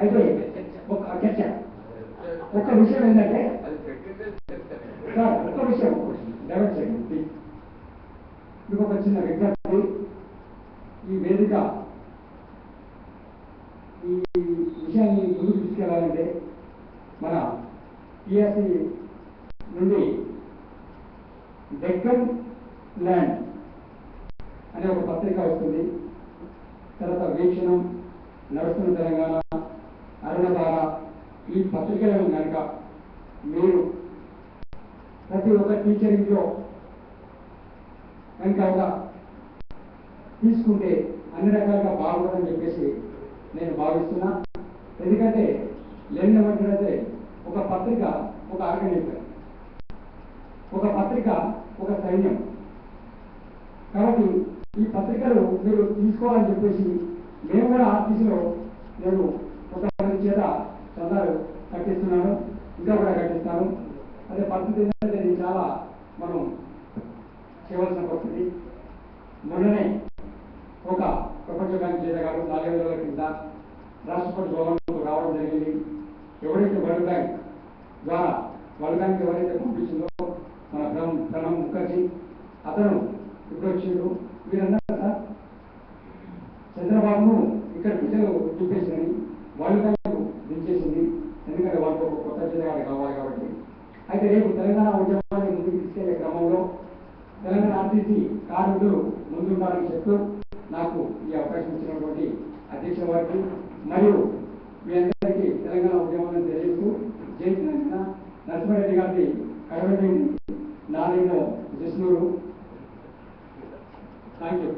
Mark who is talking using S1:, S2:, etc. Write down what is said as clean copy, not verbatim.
S1: అయితే ఒక చర్చ ఒక విషయం ఏంటంటే సార్ ఒక విషయం డైవర్ట్ చేయండి. మీకు ఒక చిన్న విజ్ఞప్తి, ఈ వేదిక ఈ విషయాన్ని ముందుకు తీసుకెళ్లాలంటే మన టిఆర్సీ నుండి డెక్కన్ ల్యాండ్ అనే ఒక పత్రిక వస్తుంది. తర్వాత వీక్షణం, నడుస్తున్న తెలంగాణ, అరుణధార, ఈ పత్రికలను కనుక మీరు ప్రతి ఒక్క టీచరింగ్లో కనుక ఒక తీసుకుంటే అన్ని రకాలుగా బాగుంటుందని చెప్పేసి నేను భావిస్తున్నా. ఎందుకంటే లెన్ ఏమంటారంటే ఒక పత్రిక ఒక ఆర్గనైజర్, ఒక పత్రిక ఒక సైన్యం. కాబట్టి ఈ పత్రికలు మీరు తీసుకోవాలని చెప్పేసి మేము కూడా ఆర్టీసీలో నేను కొంతమంది చేత చందాలు కట్టిస్తున్నాను, ఇంకా కూడా కట్టిస్తాను. అదే పరిస్థితి ఏంటంటే ఇది చాలా మనం చేయవలసిన పరిస్థితి. మొన్ననే ఒక ప్రపంచ బ్యాంక్ చేత గారు 4 రోజుల కింద రాష్ట్రపతి భవన్కు రావడం జరిగింది. ఎవరైతే వరల్డ్ బ్యాంక్ ద్వారా వరల్డ్ బ్యాంక్ ఎవరైతే పంపించిందో మన ప్రణబ్ ముఖర్జీ, అతను ఇప్పుడు వచ్చిండు. మీరన్నారు సార్ చంద్రబాబును ఇక్కడ ప్రజలు చూపేసిందని వరల్డ్ బ్యాంక్ దించేసింది, ఎందుకంటే వాళ్ళకు ఒక కొత్త చేతగాడు కావాలి కాబట్టి. అయితే రేపు తెలంగాణ ఉద్యమాన్ని ముందుకు తీసుకెళ్లే క్రమంలో తెలంగాణ ఆర్టీసీ కార్మికులు ముందుండాలని చెప్తూ నాకు ఈ అవకాశం ఇచ్చినటువంటి అధ్యక్ష వారికి మరియు మీ అందరికీ తెలంగాణ ఉద్యమాన్ని తెలియజేస్తూ జై తెలంగాణ. నరసింహారెడ్డి గారిది కడవెండి, నాదేమో జస్నూరు. Thank you.